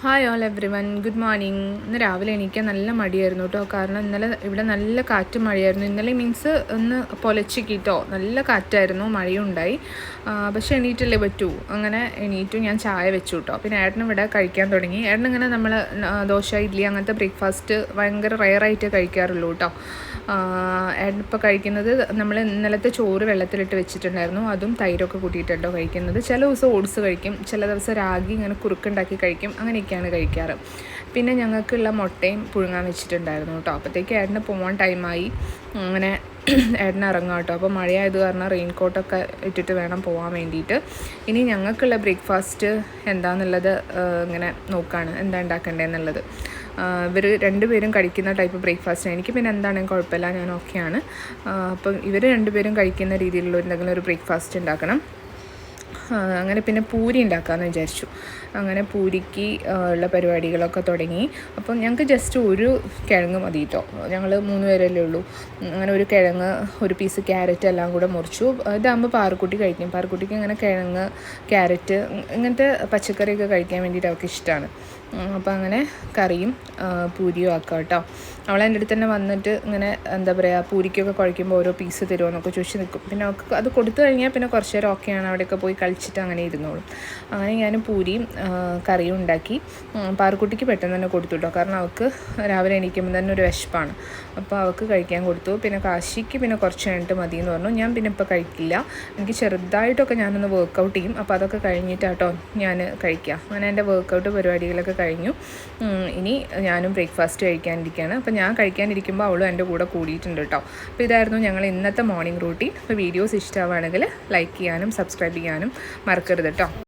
Hi all every one, good morning. ഇന്ന് രാവിലെ എണീക്കാൻ നല്ല മടിയായിരുന്നു കേട്ടോ. കാരണം ഇന്നലെ ഇവിടെ നല്ല കാറ്റും മഴയായിരുന്നു. ഇന്നലെ മീൻസ് ഒന്ന് പൊലച്ചിക്കിട്ടോ നല്ല കാറ്റായിരുന്നു, മഴയും ഉണ്ടായി. പക്ഷേ എണീറ്റല്ലേ പറ്റൂ. അങ്ങനെ എണീറ്റു, ഞാൻ ചായ വെച്ചു കേട്ടോ. പിന്നെ ഏട്ടനും ഇവിടെ കഴിക്കാൻ തുടങ്ങി. ഏട്ടനിങ്ങനെ നമ്മൾ ദോശ, ഇഡ്ഡലി അങ്ങനത്തെ ബ്രേക്ക്ഫാസ്റ്റ് ഭയങ്കര റെയറായിട്ട് കഴിക്കാറുള്ളൂ കേട്ടോ. ഏട്ടൻ ഇപ്പോൾ കഴിക്കുന്നത് നമ്മൾ ഇന്നലത്തെ ചോറ് വെള്ളത്തിലിട്ട് വെച്ചിട്ടുണ്ടായിരുന്നു, അതും തൈരൊക്കെ കൂട്ടിയിട്ടുണ്ടോ കഴിക്കുന്നത്. ചില ദിവസം ഓട്സ് കഴിക്കും, ചില ദിവസം രാഗി ഇങ്ങനെ കുറുക്കുണ്ടാക്കി കഴിക്കും, അങ്ങനെയൊക്കെയാണ് കഴിക്കാറ്. പിന്നെ ഞങ്ങൾക്കുള്ള മുട്ടയും പുഴുങ്ങാൻ വെച്ചിട്ടുണ്ടായിരുന്നു കേട്ടോ. അപ്പോഴത്തേക്ക് ഏട്ടന് പോകാൻ ടൈമായി. അങ്ങനെ ഏട്ടന് ഇറങ്ങാം കേട്ടോ. അപ്പോൾ മഴയായത് കാരണം റെയിൻ കോട്ടൊക്കെ ഇട്ടിട്ട് വേണം പോകാൻ വേണ്ടിയിട്ട്. ഇനി ഞങ്ങൾക്കുള്ള ബ്രേക്ക്ഫാസ്റ്റ് എന്താണെന്നുള്ളത് ഇങ്ങനെ നോക്കുകയാണ്, എന്താ ഉണ്ടാക്കേണ്ടതെന്നുള്ളത്. ഇവർ രണ്ടുപേരും കഴിക്കുന്ന ടൈപ്പ് ബ്രേക്ക്ഫാസ്റ്റ്. എനിക്ക് പിന്നെ എന്താണെങ്കിലും കുഴപ്പമില്ല, ഞാൻ ഓക്കെയാണ്. അപ്പം ഇവർ രണ്ടുപേരും കഴിക്കുന്ന രീതിയിലുള്ള എന്തെങ്കിലും ഒരു ബ്രേക്ക്ഫാസ്റ്റ് ഉണ്ടാക്കണം. അങ്ങനെ പിന്നെ പൂരി ഉണ്ടാക്കാമെന്ന് വിചാരിച്ചു. അങ്ങനെ പൂരിക്ക് ഉള്ള പരിപാടികളൊക്കെ തുടങ്ങി. അപ്പം ഞങ്ങൾക്ക് ജസ്റ്റ് ഒരു കിഴങ്ങ് മതി കേട്ടോ. ഞങ്ങൾ 3 പേരല്ലേ ഉള്ളൂ. അങ്ങനെ ഒരു കിഴങ്ങ്, ഒരു പീസ് ക്യാരറ്റ് എല്ലാം കൂടെ മുറിച്ചു. ഇതാകുമ്പോൾ പാറുക്കുട്ടി കഴിക്കും. പാറുക്കുട്ടിക്ക് ഇങ്ങനെ കിഴങ്ങ്, ക്യാരറ്റ് ഇങ്ങനത്തെ പച്ചക്കറിയൊക്കെ കഴിക്കാൻ വേണ്ടിയിട്ട് അവൾക്ക് ഇഷ്ടമാണ്. അപ്പോൾ അങ്ങനെ കറിയും പൂരിയും ആക്കാം കേട്ടോ. അവളെൻ്റെ അടുത്ത് തന്നെ വന്നിട്ട് ഇങ്ങനെ എന്താ പറയുക, പൂരിക്കൊക്കെ കുഴയ്ക്കുമ്പോൾ ഓരോ പീസ് തരുമോ എന്നൊക്കെ ചോദിച്ച് നിൽക്കും. പിന്നെ അവൾക്ക് അത് കൊടുത്തു കഴിഞ്ഞാൽ പിന്നെ കുറച്ച് നേരം ഓക്കെയാണ്, അവിടെയൊക്കെ പോയി കളിച്ചിട്ട് അങ്ങനെ ഇരുന്നോളും. അങ്ങനെ ഞാൻ പൂരിയും കറിയും ഉണ്ടാക്കി. പാറുക്കുട്ടിക്ക് പെട്ടെന്ന് തന്നെ കൊടുത്തു കേട്ടോ, കാരണം അവൾക്ക് രാവിലെ എണീക്കുമ്പോൾ തന്നെ ഒരു വിശപ്പാണ്. അപ്പോൾ അവൾക്ക് കഴിക്കാൻ കൊടുത്തു. പിന്നെ കാശിക്ക് പിന്നെ കുറച്ച് കഴിഞ്ഞിട്ട് മതി എന്ന് പറഞ്ഞു. ഞാൻ പിന്നെ ഇപ്പോൾ കഴിക്കില്ല, എനിക്ക് ചെറുതായിട്ടൊക്കെ ഞാനൊന്ന് വർക്കൗട്ട് ചെയ്യും. അപ്പോൾ അതൊക്കെ കഴിഞ്ഞിട്ടാട്ടോ ഞാൻ കഴിക്കുക. അങ്ങനെ എൻ്റെ വർക്കൗട്ട് പരിപാടികളൊക്കെ കഴിഞ്ഞു. ഇനി ഞാനും ബ്രേക്ക്ഫാസ്റ്റ് കഴിക്കാനിരിക്കുകയാണ്. അപ്പോൾ ഞാൻ കഴിക്കാനിരിക്കുമ്പോൾ അവളും എൻ്റെ കൂടെ കൂടിയിട്ടുണ്ട് കേട്ടോ. അപ്പോൾ ഇതായിരുന്നു ഞങ്ങൾ ഇന്നത്തെ മോർണിംഗ് റൂട്ടീൻ. അപ്പോൾ വീഡിയോസ് ഇഷ്ടമാവുകയാണെങ്കിൽ ലൈക്ക് ചെയ്യാനും സബ്സ്ക്രൈബ് ചെയ്യാനും മറക്കരുത് കേട്ടോ.